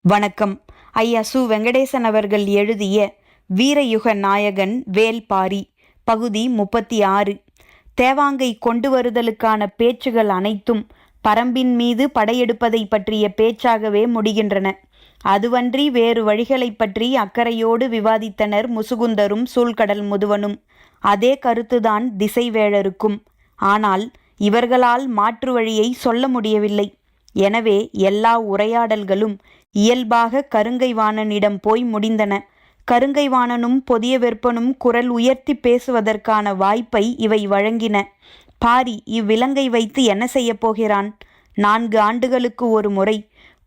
வணக்கம். ஐயா சு. வெங்கடேசன் அவர்கள் எழுதிய வீரயுக நாயகன் வேல்பாரி பகுதி 36. தேவாங்கை கொண்டு வருதலுக்கான பேச்சுகள் அனைத்தும் பரம்பின் மீது படையெடுப்பதை பற்றிய பேச்சாகவே முடிகின்றன. அதுவன்றி வேறு வழிகளை பற்றி அக்கறையோடு விவாதித்தனர் முசுகுந்தரும் சூழ்கடல் முதுவனும். அதே கருத்துதான் திசைவேழருக்கும். ஆனால் இவர்களால் மாற்று வழியை சொல்ல முடியவில்லை. எனவே எல்லா உரையாடல்களும் இயல்பாக கருங்கைவாணனிடம் போய் முடிந்தன. கருங்கைவாணனும் பொதிய வெற்பனும் குரல் உயர்த்தி பேசுவதற்கான வாய்ப்பை இவை வழங்கின. பாரி இவ்விலங்கை வைத்து என்ன செய்யப் போகிறான்? 4 ஆண்டுகளுக்கு ஒரு முறை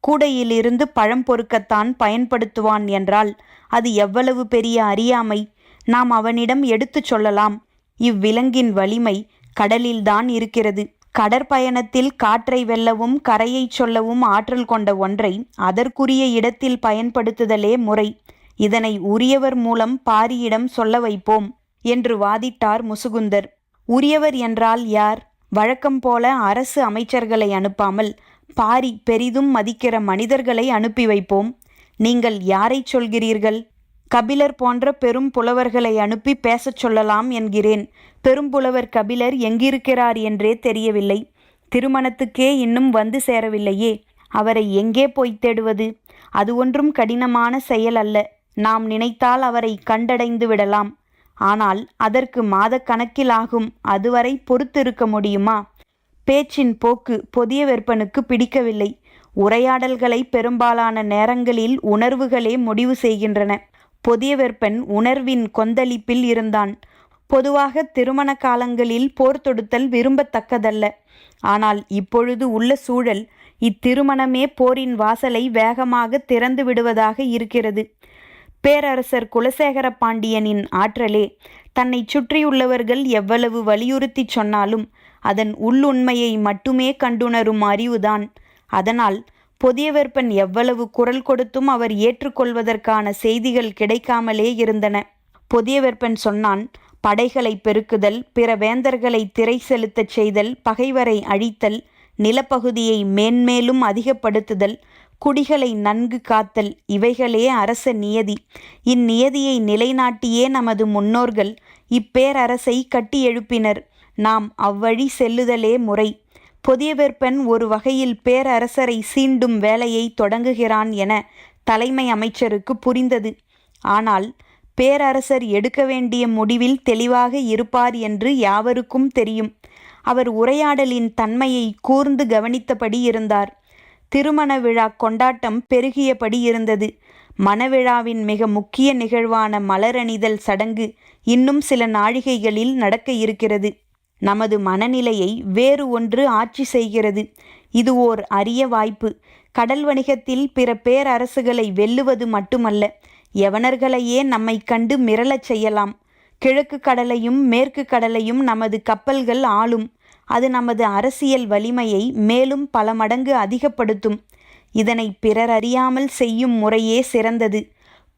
கூடையிலிருந்து பழம் பொறுக்கத்தான் பயன்படுத்துவான் என்றால் அது எவ்வளவு பெரிய அறியாமை! நாம் அவனிடம் எடுத்துச் சொல்லலாம். இவ்விலங்கின் வலிமை கடலில்தான் இருக்கிறது. கடற்பயணத்தில் காற்றை வெல்லவும் கரையை சொல்லவும் ஆற்றல் கொண்ட ஒன்றை அதற்குரிய இடத்தில் பயன்படுத்துதலே முறை. இதனை உரியவர் மூலம் பாரியிடம் சொல்ல வைப்போம் என்று வாதிட்டார் முசுகுந்தர். உரியவர் என்றால் யார்? வழக்கம் போல அரசு அமைச்சர்களை அனுப்பாமல் பாரி பெரிதும் மதிக்கிற மனிதர்களை அனுப்பி வைப்போம். நீங்கள் யாரை சொல்கிறீர்கள்? கபிலர் போன்ற பெரும் புலவர்களை அனுப்பி பேசச் சொல்லலாம் என்கிறேன். பெரும்புலவர் கபிலர் எங்கிருக்கிறார் என்றே தெரியவில்லை. திருமணத்துக்கே இன்னும் வந்து சேரவில்லையே. அவரை எங்கே போய் தேடுவது? அது ஒன்றும் கடினமான செயல் அல்ல. நாம் நினைத்தால் அவரை கண்டடைந்து விடலாம். ஆனால் அதற்கு மாதக்கணக்கில் ஆகும். அதுவரை பொறுத்திருக்க முடியுமா? பேச்சின் போக்கு பொதிய வெற்பனுக்கு பிடிக்கவில்லை. உரையாடல்களை பெரும்பாலான நேரங்களில் உணர்வுகளே முடிவு செய்கின்றன. பொதிய வெற்பன் உணர்வின் கொந்தளிப்பில் இருந்தான். பொதுவாக திருமண காலங்களில் போர் தொடுத்தல் விரும்பத்தக்கதல்ல. ஆனால் இப்பொழுது உள்ள சூழல் இத்திருமணமே போரின் வாசலை வேகமாக திறந்து விடுவதாக இருக்கிறது. பேரரசர் குலசேகர பாண்டியனின் ஆற்றலே தன்னை சுற்றியுள்ளவர்கள் எவ்வளவு வலியுறுத்தி சொன்னாலும் அதன் உள்ளுண்மையை மட்டுமே கண்டுணரும் அறிவுதான். அதனால் பொதியவெற்பன் எவ்வளவு குரல் கொடுத்தும் அவர் ஏற்றுக்கொள்வதற்கான செய்திகள் கிடைக்காமலே இருந்தன. பொதியவெற்பன் சொன்னான், படைகளை பெருக்குதல், பிற வேந்தர்களை திரை செலுத்தச் செய்தல், பகைவரை அழித்தல், நிலப்பகுதியை மேன்மேலும் அதிகப்படுத்துதல், குடிகளை நன்கு காத்தல், இவைகளே அரச நியதி. இந்நியதியை நிலைநாட்டியே நமது முன்னோர்கள் இப்பேரரசை கட்டி எழுப்பினர். நாம் அவ்வழி செல்லுதலே முறை. பொதியவெற்பன் ஒரு வகையில் பேரரசரை சீண்டும் வேலையை தொடங்குகிறான் என தலைமை அமைச்சருக்கு புரிந்தது. ஆனால் பேரரசர் எடுக்க வேண்டிய முடிவில் தெளிவாக இருப்பார் என்று யாவருக்கும் தெரியும். அவர் உரையாடலின் தன்மையை கூர்ந்து கவனித்தபடி இருந்தார். திருமண விழா கொண்டாட்டம் பெருகியபடி இருந்தது. மணவிழாவின் மிக முக்கிய நிகழ்வான மலரணிதல் சடங்கு இன்னும் சில நாழிகைகளில் நடக்க இருக்கிறது. நமது மனநிலையை வேறு ஒன்று ஆட்சி செய்கிறது. இது ஓர் அரிய வாய்ப்பு. கடல் வணிகத்தில் பிற பேரரசுகளை வெல்லுவது மட்டுமல்ல, யவனர்களையே நம்மை கண்டு மிரளச் செய்யலாம். கிழக்கு கடலையும் மேற்கு கடலையும் நமது கப்பல்கள் ஆளும். அது நமது அரசியல் வலிமையை மேலும் பல மடங்கு அதிகப்படுத்தும். இதனை பிறர் அறியாமல் செய்யும் முறையே சிறந்தது.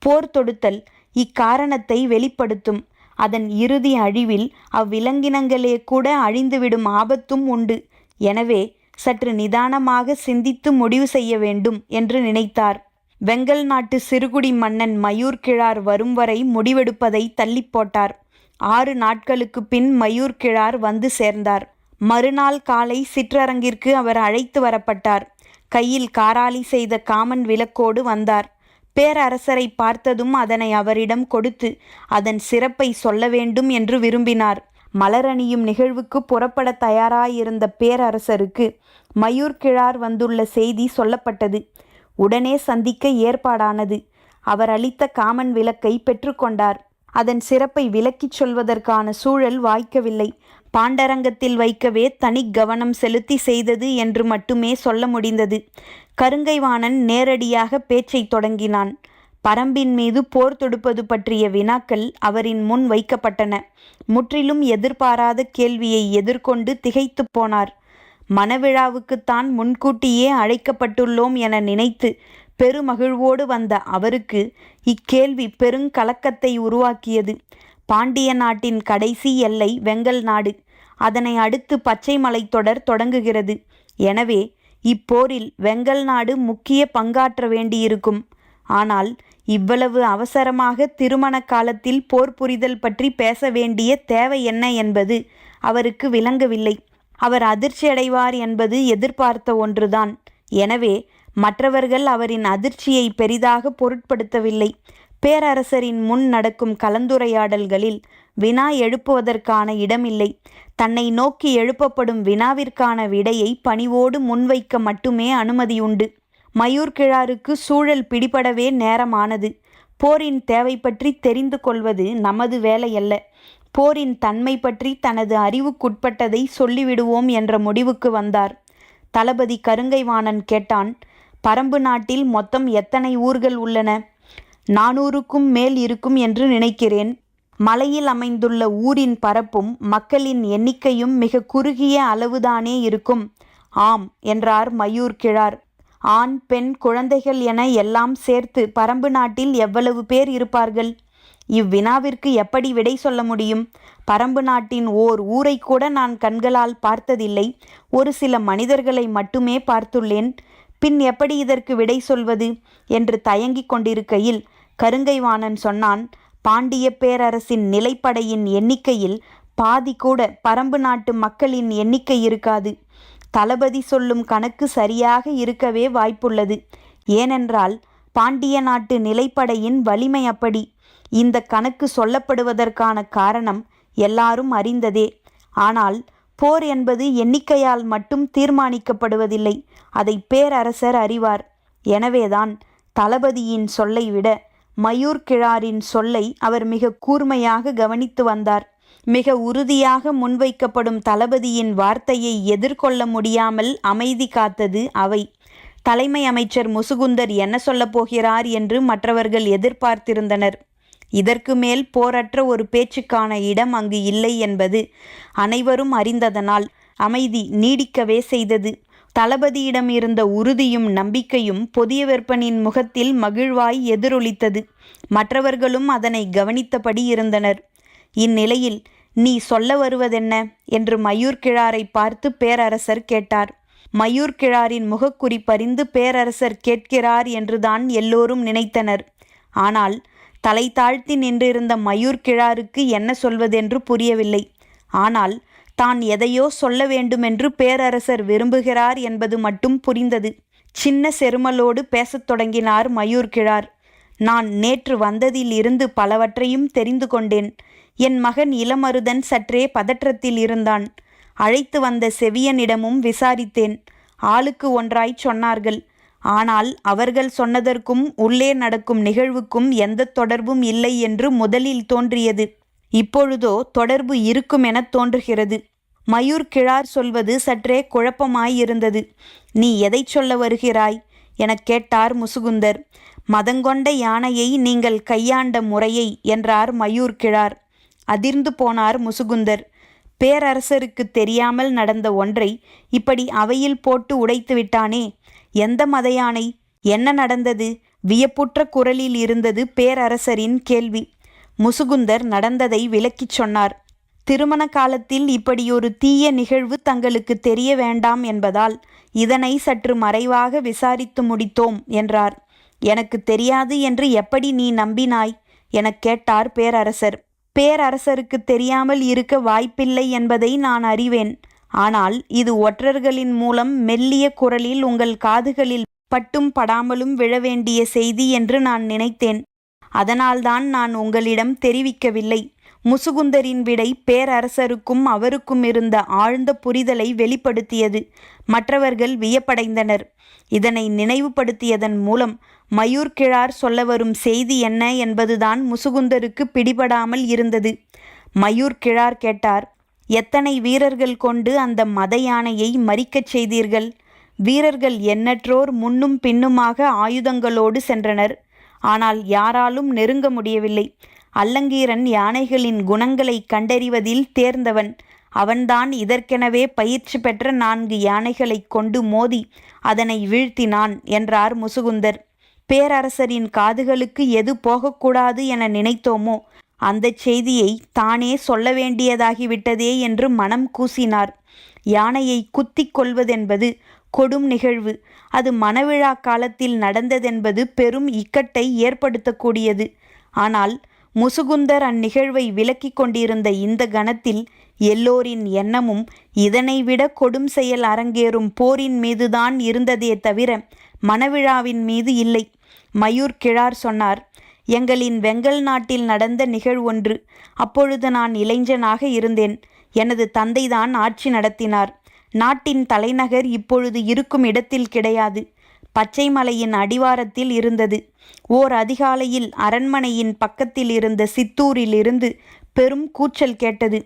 போர் தொடுத்தல் இக்காரணத்தை வெளிப்படுத்தும். அதன் இறுதி அழிவில் அவ்விலங்கினங்களே கூட அழிந்துவிடும் ஆபத்தும் உண்டு. எனவே சற்று நிதானமாக சிந்தித்து முடிவு செய்ய வேண்டும் என்று நினைத்தார். வெங்கல் நாட்டு சிறுகுடி மன்னன் மயூர் கிழார் வரும் வரை முடிவெடுப்பதை தள்ளி போட்டார். 6 நாட்களுக்கு பின் மயூர் கிழார் வந்து சேர்ந்தார். மறுநாள் காலை சிற்றரங்கிற்கு அவர் அழைத்து வரப்பட்டார். கையில் காராளி செய்த காமன் விளக்கோடு வந்தார். பேரரசரை பார்த்ததும் அதனை அவரிடம் கொடுத்து அதன் சிறப்பை சொல்ல வேண்டும் என்று விரும்பினார். மலரணியும் நிகழ்வுக்கு புறப்பட தயாராயிருந்த பேரரசருக்கு மயூர் கிழார் வந்துள்ள செய்தி சொல்லப்பட்டது. உடனே சந்திக்க ஏற்பாடானது. அவர் அளித்த காமன் விளக்கை பெற்றுக்கொண்டார். அதன் சிறப்பை விளக்கிச் சொல்வதற்கான சூழல் வாய்க்கவில்லை. பாண்டரங்கத்தில் வைக்கவே தனி கவனம் செலுத்தி செய்தது என்று மட்டுமே சொல்ல முடிந்தது. கருங்கைவாணன் நேரடியாக பேச்சை தொடங்கினான். பரம்பின் மீது போர் தொடுப்பது பற்றிய வினாக்கள் அவரின் முன் வைக்கப்பட்டன. முற்றிலும் எதிர்பாராத கேள்வியை எதிர்கொண்டு திகைத்து போனார். மணவிழாவுக்குத்தான் முன்கூட்டியே அழைக்கப்பட்டுள்ளோம் என நினைத்து பெருமகிழ்வோடு வந்த அவருக்கு இக்கேள்வி பெருங்கலக்கத்தை உருவாக்கியது. பாண்டிய நாட்டின் கடைசி எல்லை வெங்கல் நாடு. அதனை அடுத்து பச்சை மலைத்தொடர் தொடங்குகிறது. எனவே இப்போரில் வெங்கல் நாடு முக்கிய பங்காற்ற வேண்டியிருக்கும். ஆனால் இவ்வளவு அவசரமாக திருமண காலத்தில் போர் புரிதல் பற்றி பேச வேண்டிய தேவை என்ன என்பது அவருக்கு விளங்கவில்லை. அவர் அதிர்ச்சியடைவார் என்பது எதிர்பார்த்த ஒன்றுதான். எனவே மற்றவர்கள் அவரின் அதிர்ச்சியை பெரிதாக பொருட்படுத்தவில்லை. பேரரசரின் முன் நடக்கும் கலந்துரையாடல்களில் வினா எழுப்புவதற்கான இடமில்லை. தன்னை நோக்கி எழுப்பப்படும் வினாவிற்கான விடையை பணிவோடு முன்வைக்க மட்டுமே அனுமதியுண்டு. மயூர் கிழாருக்கு சூழல் பிடிபடவே நேரமானது. போரின் தேவை பற்றி தெரிந்து கொள்வது நமது வேலையல்ல. போரின் தன்மை பற்றி தனது அறிவுக்குட்பட்டதை சொல்லிவிடுவோம் என்ற முடிவுக்கு வந்தார். தளபதி கருங்கைவாணன் கேட்டான், பரம்பு நாட்டில் மொத்தம் எத்தனை ஊர்கள் உள்ளன? 400க்கும் மேல் இருக்கும் என்று நினைக்கிறேன். மலையில் அமைந்துள்ள ஊரின் பரப்பும் மக்களின் எண்ணிக்கையும் மிக குறுகிய அளவுதானே இருக்கும். ஆம் என்றார் மயூர் கிழார். ஆண் பெண் குழந்தைகள் என எல்லாம் சேர்த்து பரம்பு நாட்டில் எவ்வளவு பேர் இருப்பார்கள்? இவ்வினாவிற்கு எப்படி விடை சொல்ல முடியும்? பரம்பு நாட்டின் ஓர் ஊரை கூட நான் கண்களால் பார்த்ததில்லை. ஒரு சில மனிதர்களை மட்டுமே பார்த்துள்ளேன். பின் எப்படி இதற்கு விடை சொல்வது என்று தயங்கிக் கொண்டிருக்கையில் கருங்கைவாணன் சொன்னான், பாண்டிய பேரரசின் நிலைப்படையின் எண்ணிக்கையில் பாதி கூட பரம்பு நாட்டு மக்களின் எண்ணிக்கை இருக்காது. தளபதி சொல்லும் கணக்கு சரியாக இருக்கவே வாய்ப்புள்ளது. ஏனென்றால் பாண்டிய நாட்டு நிலைப்படையின் வலிமை அப்படி. இந்த கணக்கு சொல்லப்படுவதற்கான காரணம் எல்லாரும் அறிந்ததே. ஆனால் போர் என்பது எண்ணிக்கையால் மட்டும் தீர்மானிக்கப்படுவதில்லை. அதை பேரரசர் அறிவார். எனவேதான் தளபதியின் சொல்லை விட மயூர் கிழாரின் சொல்லை அவர் மிக கூர்மையாக கவனித்து வந்தார். மிக உறுதியாக முன்வைக்கப்படும் தளபதியின் வார்த்தையை எதிர்கொள்ள முடியாமல் அமைதி காத்தது அவை. தலைமை அமைச்சர் முசுகுந்தர் என்ன சொல்லப் போகிறார் என்று மற்றவர்கள் எதிர்பார்த்திருந்தனர். இதற்கு மேல் போரற்ற ஒரு பேச்சுக்கான இடம் அங்கு இல்லை என்பது அனைவரும் அறிந்ததனால் அமைதி நீடிக்கவே செய்தது. தளபதியிடம் இருந்த உறுதியும் நம்பிக்கையும் பொதியவெற்பனின் முகத்தில் மகிழ்வாய் எதிரொலித்தது. மற்றவர்களும் அதனை கவனித்தபடி இருந்தனர். இந்நிலையில் நீ சொல்ல வருவதென்ன என்று மயூர் கிழாரை பார்த்து பேரரசர் கேட்டார். மயூர் கிழாரின் முகக்குறிப்பறிந்து பேரரசர் கேட்கிறார் என்றுதான் எல்லோரும் நினைத்தனர். ஆனால் தலை தாழ்த்தி நின்றிருந்த மயூர் கிழாருக்கு என்ன சொல்வதென்று புரியவில்லை. ஆனால் தான் எதையோ சொல்ல வேண்டுமென்று பேரரசர் விரும்புகிறார் என்பது மட்டும் புரிந்தது. சின்ன செருமலோடு பேசத் தொடங்கினார் மயூர் கிழார். நான் நேற்று வந்ததில் இருந்து பலவற்றையும் தெரிந்து கொண்டேன். என் மகன் இளமருதன் சற்றே பதற்றத்தில் இருந்தான். அழைத்து வந்த செவியனிடமும் விசாரித்தேன். ஆளுக்கு ஒன்றாய் சொன்னார்கள். ஆனால் அவர்கள் சொன்னதற்கும் உள்ளே நடக்கும் நிகழ்வுக்கும் எந்த தொடர்பும் இல்லை என்று முதலில் தோன்றியது. இப்பொழுதோ தொடர்பு இருக்குமென தோன்றுகிறது. மயூர் கிழார் சொல்வது சற்றே குழப்பமாயிருந்தது. நீ எதை சொல்ல வருகிறாய் எனக் கேட்டார் முசுகுந்தர். மதங்கொண்ட யானையை நீங்கள் கையாண்ட முறையை என்றார் மயூர் கிழார். அதிர்ந்து போனார் முசுகுந்தர். பேரரசருக்கு தெரியாமல் நடந்த ஒன்றை இப்படி அவையில் போட்டு உடைத்து விட்டானே. எந்த மத யானை? என்ன நடந்தது? வியப்புற்ற குரலில் இருந்தது பேரரசரின் கேள்வி. முசுகுந்தர் நடந்ததை விளக்கிச் சொன்னார். திருமண காலத்தில் இப்படியொரு தீய நிகழ்வு தங்களுக்கு தெரிய வேண்டாம் என்பதால் இதனை சற்று மறைவாக விசாரித்து முடித்தோம் என்றார். எனக்கு தெரியாது என்று எப்படி நீ நம்பினாய் எனக் கேட்டார் பேரரசர். பேரரசருக்கு தெரியாமல் இருக்க வாய்ப்பில்லை என்பதை நான் அறிவேன். ஆனால் இது ஒற்றர்களின் மூலம் மெல்லிய குரலில் உங்கள் காதுகளில் பட்டும் படாமலும் விழ வேண்டிய செய்தி என்று நான் நினைத்தேன். அதனால்தான் நான் உங்களிடம் தெரிவிக்கவில்லை. முசுகுந்தரின் விடை பேரரசருக்கும் அவருக்கும் இருந்த ஆழ்ந்த புரிதலை வெளிப்படுத்தியது. மற்றவர்கள் வியப்படைந்தனர். இதனை நினைவுபடுத்தியதன் மூலம் மயூர் கிழார் சொல்ல வரும் செய்தி என்ன என்பதுதான் முசுகுந்தருக்கு பிடிபடாமல் இருந்தது. மயூர் கிழார் கேட்டார், எத்தனை வீரர்கள் கொண்டு அந்த மத யானையை மறிக்கச் செய்தீர்கள்? வீரர்கள் எண்ணற்றோர் முன்னும் பின்னுமாக ஆயுதங்களோடு சென்றனர். ஆனால் யாராலும் நெருங்க முடியவில்லை. அல்லங்கீரன் யானைகளின் குணங்களை கண்டறிவதில் தேர்ந்தவன். அவன்தான் இதற்கெனவே பயிற்சி பெற்ற 4 யானைகளை கொண்டு மோதி அதனை வீழ்த்தினான் என்றார் முசுகுந்தர். பேரரசரின் காதுகளுக்கு எது போகக்கூடாது என நினைத்தோமோ அந்த செய்தியை தானே சொல்ல வேண்டியதாகிவிட்டதே என்று மனம் கூசினார். யானையை குத்திக் கொள்வதென்பது கொடும் நிகழ்வு. அது மணவிழா காலத்தில் நடந்ததென்பது பெரும் இக்கட்டை ஏற்படுத்தக்கூடியது. ஆனால் முசுகுந்தர் அந்நிகழ்வை விலக்கிக் கொண்டிருந்த இந்த கணத்தில் எல்லோரின் எண்ணமும் இதனைவிட கொடும் செயல் அரங்கேறும் போரின் மீதுதான் இருந்ததே தவிர மணவிழாவின் மீது இல்லை. மயூர் கிழார் சொன்னார், எங்களின் வெங்கல் நாட்டில் நடந்த நிகழ்வொன்று. அப்பொழுது நான் இளைஞனாக இருந்தேன். எனது தந்தைதான் ஆட்சி நடத்தினார். நாட்டின் தலைநகர் இப்பொழுது இருக்கும் இடத்தில் கிடையாது, பச்சைமலையின் அடிவாரத்தில் இருந்தது. ஓர் அதிகாலையில் அரண்மனையின் பக்கத்தில் இருந்த சித்தூரிலிருந்து பெரும் கூச்சல் கேட்டது.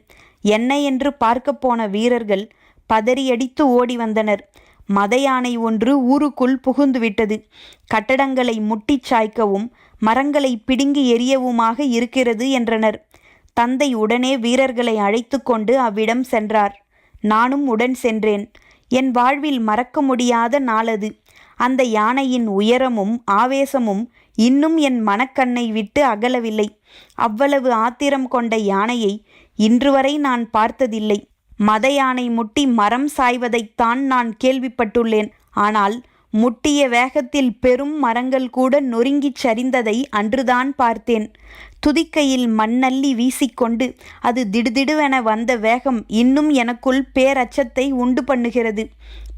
என்ன என்று பார்க்க போன வீரர்கள் பதறியடித்து ஓடி வந்தனர். மத யானை ஒன்று ஊருக்குள் புகுந்துவிட்டது. கட்டடங்களை முட்டிச் சாய்க்கவும் மரங்களை பிடுங்கி எறியவுமாக இருக்கிறது என்றனர். தந்தை உடனே வீரர்களை அழைத்து கொண்டு அவ்விடம் சென்றார். நானும் உடன் சென்றேன். என் வாழ்வில் மறக்க முடியாத நாளது. அந்த யானையின் உயரமும் ஆவேசமும் இன்னும் என் மனக்கண்ணை விட்டு அகலவில்லை. அவ்வளவு ஆத்திரம் கொண்ட யானையை இன்று வரை நான் பார்த்ததில்லை. மத யானை முட்டி மரம் சாய்வதைத்தான் நான் கேள்விப்பட்டுள்ளேன். ஆனால் முட்டிய வேகத்தில் பெரும் மரங்கள் கூட நொறுங்கிச் சரிந்ததை அன்றுதான் பார்த்தேன். துதிக்கையில் மண்ணள்ளி வீசிக்கொண்டு அது திடுதிடுவென வந்த வேகம் இன்னும் எனக்குள் பேரச்சத்தை உண்டு பண்ணுகிறது.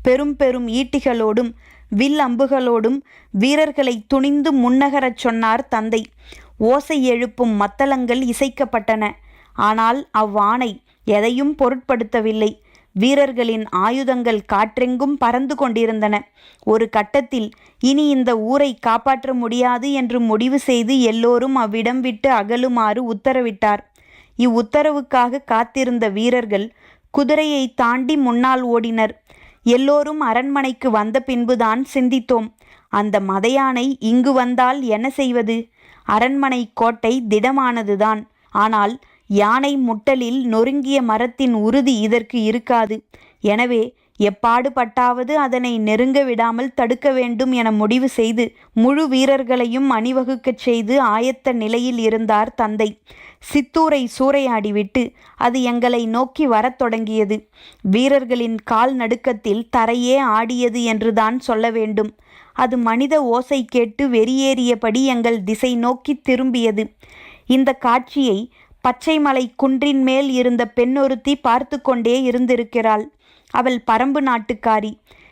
பெரும் பெரும் ஈட்டிகளோடும் வில் அம்புகளோடும் வீரர்களை துணிந்து முன்னகரச் சொன்னார் தந்தை. ஓசை எழுப்பும் மத்தளங்கள் இசைக்கப்பட்டன. ஆனால் அவ்வாணை எதையும் பொருட்படுத்தவில்லை. வீரர்களின் ஆயுதங்கள் காற்றெங்கும் பறந்து கொண்டிருந்தன. ஒரு கட்டத்தில் இனி இந்த ஊரை காப்பாற்ற முடியாது என்று முடிவு செய்து எல்லோரும் அவ்விடம் விட்டு அகலுமாறு உத்தரவிட்டார். இவ்வுத்தரவுக்காக காத்திருந்த வீரர்கள் குதிரையை தாண்டி முன்னால் ஓடினர். எல்லோரும் அரண்மனைக்கு வந்த பின்புதான் சிந்தித்தோம், அந்த மதையானை இங்கு வந்தால் என்ன செய்வது? அரண்மனை கோட்டை திடமானதுதான். ஆனால் யானை முட்டலில் நொறுங்கிய மரத்தின் உறுதி இதற்கு இருக்காது. எனவே எப்பாடுபட்டாவது அதனை நெருங்க விடாமல் தடுக்க வேண்டும் என முடிவு செய்து முழு வீரர்களையும் அணிவகுக்கச் செய்து ஆயத்த நிலையில் இருந்தார் தந்தை. சித்தூரை சூறையாடிவிட்டு அது எங்களை நோக்கி வரத் தொடங்கியது. வீரர்களின் கால் நடுக்கத்தில் தரையே ஆடியது என்றுதான் சொல்ல வேண்டும். அது மனித ஓசை கேட்டு வெறியேறியபடி எங்கள் திசை நோக்கி திரும்பியது. இந்த காட்சியை பச்சைமலை குன்றின் மேல் இருந்த பெண்ணொருத்தி பார்த்து கொண்டே இருந்திருக்கிறாள். அவள் பரம்பு நாட்டுக்காரி.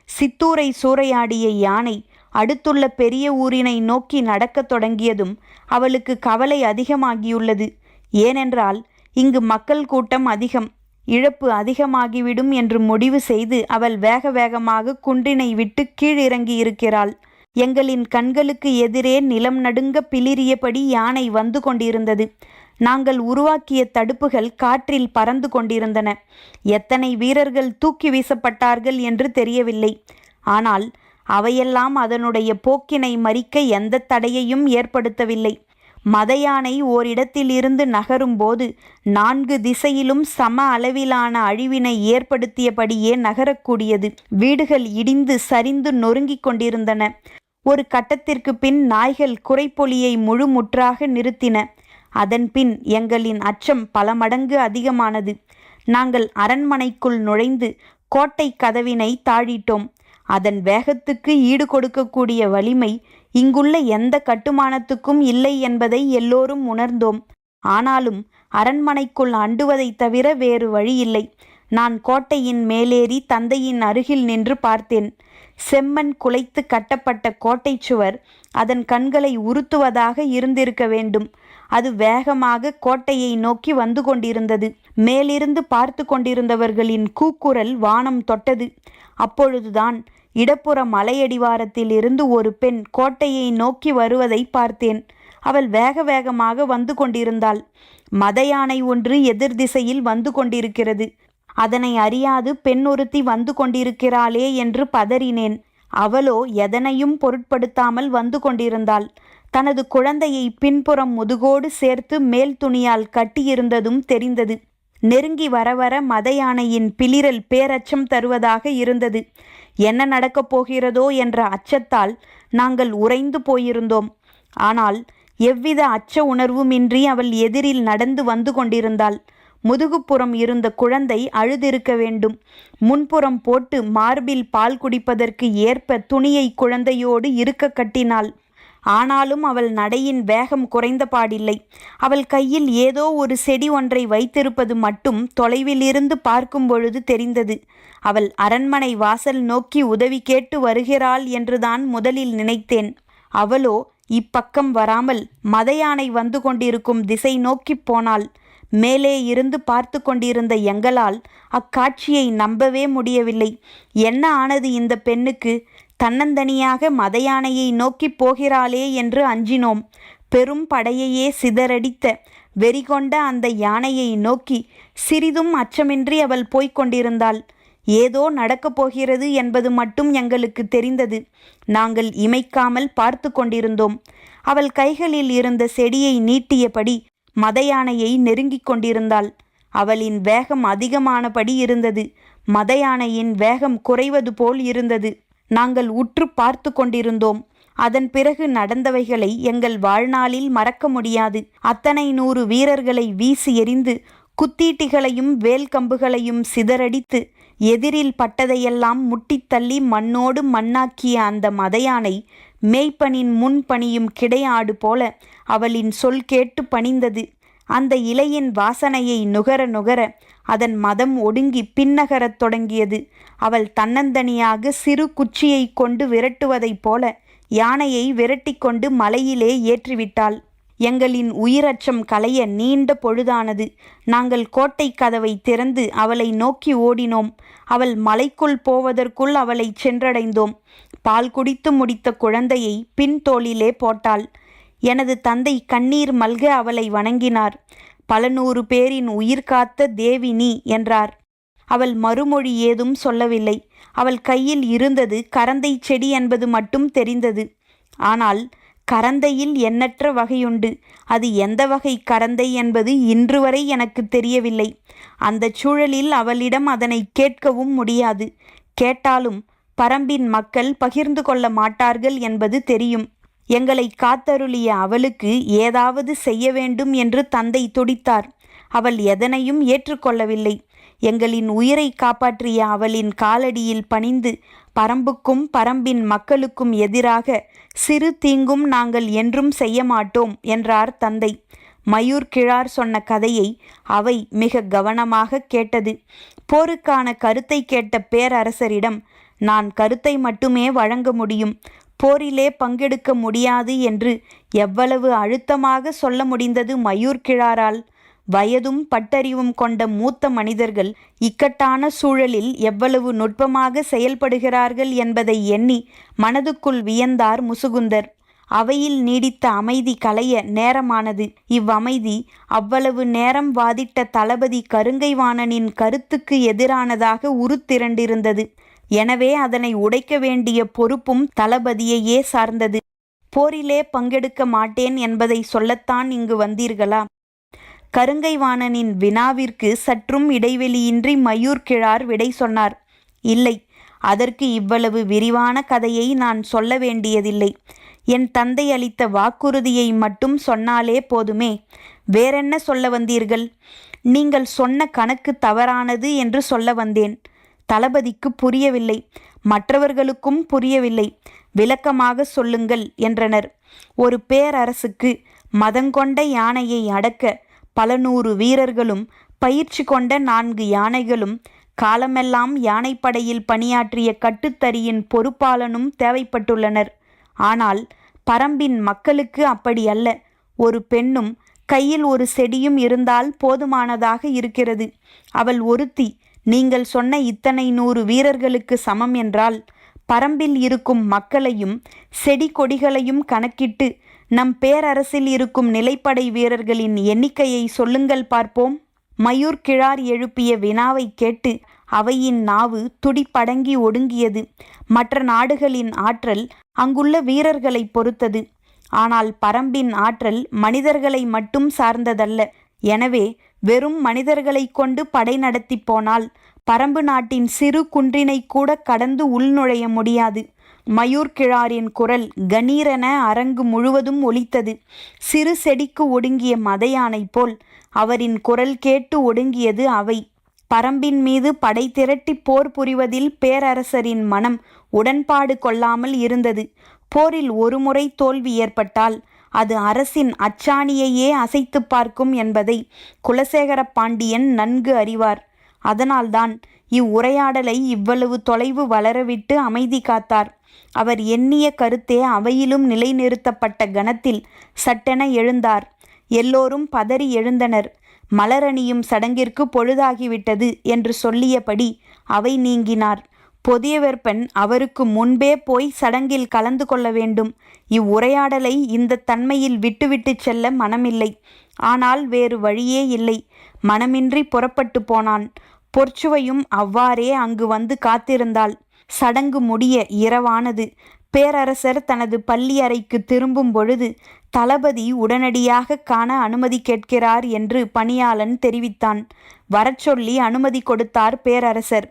சித்தூரை சூறையாடிய யானை அடுத்துள்ள பெரிய ஊரினை நோக்கி நடக்கத் தொடங்கியதும் அவளுக்கு கவலை அதிகமாகியுள்ளது. ஏனென்றால் இங்கு மக்கள் கூட்டம் அதிகம், இழப்பு அதிகமாகிவிடும் என்று முடிவு செய்து அவள் வேக வேகமாக குன்றினை விட்டு கீழிறங்கி இருக்கிறாள். எங்களின் கண்களுக்கு எதிரே நிலம் நடுங்க பிளிரியபடி யானை வந்து கொண்டிருந்தது. நாங்கள் உருவாக்கிய தடுப்புகள் காற்றில் பறந்து கொண்டிருந்தன. எத்தனை வீரர்கள் தூக்கி வீசப்பட்டார்கள் என்று தெரியவில்லை. ஆனால் அவையெல்லாம் அதனுடைய போக்கினை மறிக்க எந்த தடையையும் ஏற்படுத்தவில்லை. மத யானை ஓரிடத்தில் இருந்து நகரும்போது 4 திசையிலும் சம அளவிலான அழிவினை ஏற்படுத்தியபடியே நகரக்கூடியது. வீடுகள் இடிந்து சரிந்து நொறுங்கிக் கொண்டிருந்தன. ஒரு கட்டத்திற்கு பின் நாய்கள் குறைப்பொலியை முழுமுற்றாக நிறுத்தின. அதன்பின் எங்களின் அச்சம் பல மடங்கு அதிகமானது. நாங்கள் அரண்மனைக்குள் நுழைந்து கோட்டை கதவினை தாழிட்டோம். அதன் வேகத்துக்கு ஈடு கொடுக்கக்கூடிய வலிமை இங்குள்ள எந்த கட்டுமானத்துக்கும் இல்லை என்பதை எல்லோரும் உணர்ந்தோம். ஆனாலும் அரண்மனைக்குள் அண்டுவதை தவிர வேறு வழியில்லை. நான் கோட்டையின் மேலேறி தந்தையின் அருகில் நின்று பார்த்தேன். செம்மண் குலைத்து கட்டப்பட்ட கோட்டை சுவர் அதன் கண்களை உறுத்துவதாக இருந்திருக்க வேண்டும். அது வேகமாக கோட்டையை நோக்கி வந்து கொண்டிருந்தது. மேலிருந்து பார்த்து கொண்டிருந்தவர்களின் கூக்குரல் வானம் தொட்டது. அப்பொழுதுதான் இடப்புற மலையடிவாரத்தில் இருந்து ஒரு பெண் கோட்டையை நோக்கி வருவதை பார்த்தேன். அவள் வேக வேகமாக வந்து கொண்டிருந்தாள். மத யானை ஒன்று எதிர் திசையில் வந்து கொண்டிருக்கிறது. அதனை அறியாது பெண் ஒருத்தி வந்து கொண்டிருக்கிறாளே என்று பதறினேன். அவளோ எதனையும் பொருட்படுத்தாமல் வந்து கொண்டிருந்தாள். தனது குழந்தையை பின்புறம் முதுகோடு சேர்த்து மேல் துணியால் கட்டியிருந்ததும் தெரிந்தது. நெருங்கி வர வர மத யானையின் பிளிரல் பேரச்சம் தருவதாக இருந்தது. என்ன நடக்கப் போகிறதோ என்ற அச்சத்தால் நாங்கள் உறைந்து போயிருந்தோம். ஆனால் எவ்வித அச்ச உணர்வுமின்றி அவள் எதிரில் நடந்து வந்து கொண்டிருந்தாள். முதுகுப்புறம் இருந்த குழந்தை அழுதிருக்க வேண்டும். முன்புறம் போட்டு மார்பில் பால் குடிப்பதற்கு ஏற்ப துணியை குழந்தையோடு இருக்க கட்டினாள். ஆனாலும் அவள் நடையின் வேகம் குறைந்த பாடில்லை. அவள் கையில் ஏதோ ஒரு செடி ஒன்றை வைத்திருப்பது மட்டும் தொலைவிலிருந்து பார்க்கும் பொழுது தெரிந்தது. அவள் அரண்மனை வாசல் நோக்கி உதவி கேட்டு வருகிறாள் என்றுதான் முதலில் நினைத்தேன். அவளோ இப்பக்கம் வராமல் மத யானை வந்து கொண்டிருக்கும் திசை நோக்கி போனாள். மேலே இருந்து பார்த்து கொண்டிருந்த எங்களால் அக்காட்சியை நம்பவே முடியவில்லை. என்ன ஆனது இந்த பெண்ணுக்கு? தன்னந்தனியாக மத யானையை நோக்கி போகிறாளே என்று அஞ்சினோம். பெரும் படையையே சிதறடித்த வெறிகொண்ட அந்த யானையை நோக்கி சிறிதும் அச்சமின்றி அவள் போய்க் கொண்டிருந்தாள். ஏதோ நடக்கப் போகிறது என்பது மட்டும் எங்களுக்கு தெரிந்தது. நாங்கள் இமைக்காமல் பார்த்து கொண்டிருந்தோம். அவள் கைகளில் இருந்த செடியை நீட்டியபடி மத யானையை நெருங்கிக் கொண்டிருந்தாள். அவளின் வேகம் அதிகமானபடி இருந்தது. மத யானையின் வேகம் குறைவது போல் இருந்தது. நாங்கள் உற்று பார்த்து கொண்டிருந்தோம். அதன் பிறகு நடந்தவைகளை எங்கள் வாழ்நாளில் மறக்க முடியாது. அத்தனை 100 வீரர்களை வீசி எறிந்து குத்தீட்டிகளையும் வேல் கம்புகளையும் சிதறடித்து எதிரில் பட்டதையெல்லாம் முட்டித்தள்ளி மண்ணோடு மண்ணாக்கிய அந்த மத யானை மேய்ப்பனின் முன் பணியும் கிடையாடு போல அவளின் சொல் கேட்டு பணிந்தது. அந்த இலையின் வாசனையை நுகர நுகர அதன் மதம் ஒடுங்கி பின்னகரத் தொடங்கியது. அவள் தன்னந்தனியாக சிறு குச்சியை கொண்டு விரட்டுவதைப் போல யானையை விரட்டி கொண்டு மலையிலே ஏற்றிவிட்டாள். எங்களின் உயிரச்சம் களைய நீண்ட பொழுதானது. நாங்கள் கோட்டை கதவை திறந்து அவளை நோக்கி ஓடினோம். அவள் மலைக்குள் போவதற்குள் அவளை சென்றடைந்தோம். பால் குடித்து முடித்த குழந்தையை பின் தோளிலே போட்டாள். எனது தந்தை கண்ணீர் மல்க அவளை வணங்கினார். பல 100 பேரின் உயிர் காத்த தேவி நீ என்றார். அவள் மறுமொழி ஏதும் சொல்லவில்லை. அவள் கையில் இருந்தது கரந்தை செடி என்பது மட்டும் தெரிந்தது. ஆனால் கரந்தையில் எண்ணற்ற வகையுண்டு. அது எந்த வகை கரந்தை என்பது இன்று வரை எனக்கு தெரியவில்லை. அந்த சூழலில் அவளிடம் அதனை கேட்கவும் முடியாது. கேட்டாலும் பரம்பின் மக்கள் பகிர்ந்து கொள்ள மாட்டார்கள் என்பது தெரியும். எங்களை காத்தருளிய அவளுக்கு ஏதாவது செய்ய வேண்டும் என்று தந்தை துடித்தார். அவள் எதனையும் ஏற்றுக்கொள்ளவில்லை. எங்களின் உயிரை காப்பாற்றிய அவளின் காலடியில் பணிந்து பரம்புக்கும் பரம்பின் மக்களுக்கும் எதிராக சிறு தீங்கும் நாங்கள் என்றும் செய்ய மாட்டோம் என்றார் தந்தை. மயூர் கிழார் சொன்ன கதையை அவை மிக கவனமாக கேட்டது. போருக்கான கருத்தை கேட்ட பேரரசரிடம் நான் கருத்தை மட்டுமே வழங்க முடியும், போரிலே பங்கெடுக்க முடியாது என்று எவ்வளவு அழுத்தமாக சொல்ல முடிந்தது மயூர் கிழாரால்? வயதும் பட்டறிவும் கொண்ட மூத்த மனிதர்கள் இக்கட்டான சூழலில் எவ்வளவு நுட்பமாக செயல்படுகிறார்கள் என்பதை எண்ணி மனதுக்குள் வியந்தார் முசுகுந்தர். அவையில் நீடித்த அமைதி கலைய நேரமானது. இவ்வமைதி அவ்வளவு நேரம் வாதிட்ட தளபதி கருங்கைவாணனின் கருத்துக்கு எதிரானதாக உருத்திரண்டிருந்தது. எனவே அதனை உடைக்க வேண்டிய பொறுப்பும் தளபதியையே சார்ந்தது. போரிலே பங்கெடுக்க மாட்டேன் என்பதை சொல்லத்தான் இங்கு வந்தீர்களா? கருங்கைவாணனின் வினாவிற்கு சற்றும் இடைவெளியின்றி மயூர் கிழார் விடை சொன்னார். இல்லை, அதற்கு இவ்வளவு விரிவான கதையை நான் சொல்ல வேண்டியதில்லை. என் தந்தை அளித்த வாக்குறுதியை மட்டும் சொன்னாலே போதுமே. வேறென்ன சொல்ல வந்தீர்கள்? நீங்கள் சொன்ன கணக்கு தவறானது என்று சொல்ல வந்தேன். தளபதிக்கு புரியவில்லை, மற்றவர்களுக்கும் புரியவில்லை. விளக்கமாக சொல்லுங்கள் என்றனர். ஒரு பேரரசுக்கு மதங்கொண்ட யானையை அடக்க பல 100 வீரர்களும் பயிற்சி கொண்ட 4 யானைகளும் காலமெல்லாம் யானைப்படையில் பணியாற்றிய கட்டுத்தறியின் பொறுப்பாளனும் தேவைப்பட்டுள்ளனர். ஆனால் பரம்பின் மக்களுக்கு அப்படி அல்ல. ஒரு பெண்ணும் கையில் ஒரு செடியும் இருந்தால் போதுமானதாக இருக்கிறது. அவள் ஒருத்தி நீங்கள் சொன்ன இத்தனை 100 வீரர்களுக்கு சமம் என்றால் பரம்பில் இருக்கும் மக்களையும் செடி கொடிகளையும் கணக்கிட்டு நம் பேரரசில் இருக்கும் நிலைப்படை வீரர்களின் எண்ணிக்கையை சொல்லுங்கள் பார்ப்போம். மயூர் கிழார் எழுப்பிய வினாவை கேட்டு அவையின் நாவு துடிப்படங்கி ஒடுங்கியது. மற்ற நாடுகளின் ஆற்றல் அங்குள்ள வீரர்களை பொறுத்தது. ஆனால் பரம்பின் ஆற்றல் மனிதர்களை மட்டும் சார்ந்ததல்ல. எனவே வெறும் மனிதர்களை கொண்டு படை நடத்தி போனால் பரம்பு நாட்டின் சிறு குன்றினை கூட கடந்து உள்நுழைய முடியாது. மயூர்கிழாரின் குரல் கணீரென அரங்கு முழுவதும் ஒலித்தது. சிறு செடிக்கு ஒடுங்கிய மதையானை போல் அவரின் குரல் கேட்டு ஒடுங்கியது அவை. பரம்பின் மீது படை திரட்டி போர் புரிவதில் பேரரசரின் மனம் உடன்பாடு கொள்ளாமல் இருந்தது. போரில் ஒருமுறை தோல்வி ஏற்பட்டால் அது அரசின் அச்சாணியையே அசைத்து பார்க்கும் என்பதை குலசேகர பாண்டியன் நன்கு அறிவார். அதனால்தான் இவ்வுரையாடலை இவ்வளவு தொலைவு வளரவிட்டு அமைதி காத்தார். அவர் எண்ணிய கருத்தே அவையிலும் நிலைநிறுத்தப்பட்ட கணத்தில் சட்டென எழுந்தார். எல்லோரும் பதறி எழுந்தனர். மலரணியும் சடங்கிற்கு பொழுதாகிவிட்டது என்று சொல்லியபடி அவை நீங்கினார். பொதியவெற்பன் அவருக்கு முன்பே போய் சடங்கில் கலந்து கொள்ள வேண்டும். இவ்வுரையாடலை இந்த தன்மையில் விட்டுவிட்டு செல்ல மனமில்லை. ஆனால் வேறு வழியே இல்லை. மனமின்றி புறப்பட்டு போனான். பொற்சுவையும் அவ்வாறே அங்கு வந்து காத்திருந்தாள். சடங்கு முடிய இரவானது. பேரரசர் தனது பள்ளி அறைக்கு திரும்பும் பொழுது தளபதி உடனடியாக காண அனுமதி கேட்கிறார் என்று பணியாளன் தெரிவித்தான். வரச்சொல்லி அனுமதி கொடுத்தார் பேரரசர்.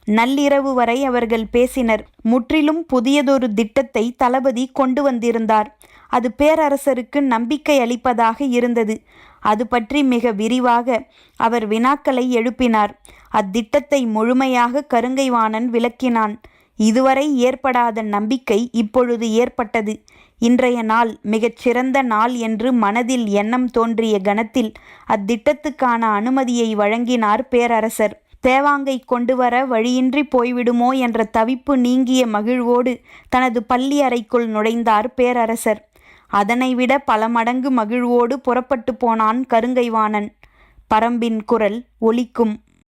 நள்ளிரவு வரை அவர்கள் பேசினர். முற்றிலும் புதியதொரு திட்டத்தை தளபதி கொண்டு வந்திருந்தார். அது பேரரசருக்கு நம்பிக்கை அளிப்பதாக இருந்தது. அது பற்றி மிக விரிவாக அவர் வினாக்களை எழுப்பினார். அத்திட்டத்தை முழுமையாக கருங்கைவாணன் விளக்கினான். இதுவரை ஏற்படாத நம்பிக்கை இப்பொழுது ஏற்பட்டது. இன்றைய நாள் மிகச் சிறந்த நாள் என்று மனதில் எண்ணம் தோன்றிய கணத்தில் அத்திட்டத்துக்கான அனுமதியை வழங்கினார் பேரரசர். தேவாங்கை கொண்டு வர வழியின்றி போய்விடுமோ என்ற தவிப்பு நீங்கிய மகிழ்வோடு தனது பள்ளி அறைக்குள் நுழைந்தார் பேரரசர். அதனைவிட பல மடங்கு மகிழ்வோடு புறப்பட்டு போனான் கருங்கைவாணன். பரம்பின் குரல் ஒலிக்கும்.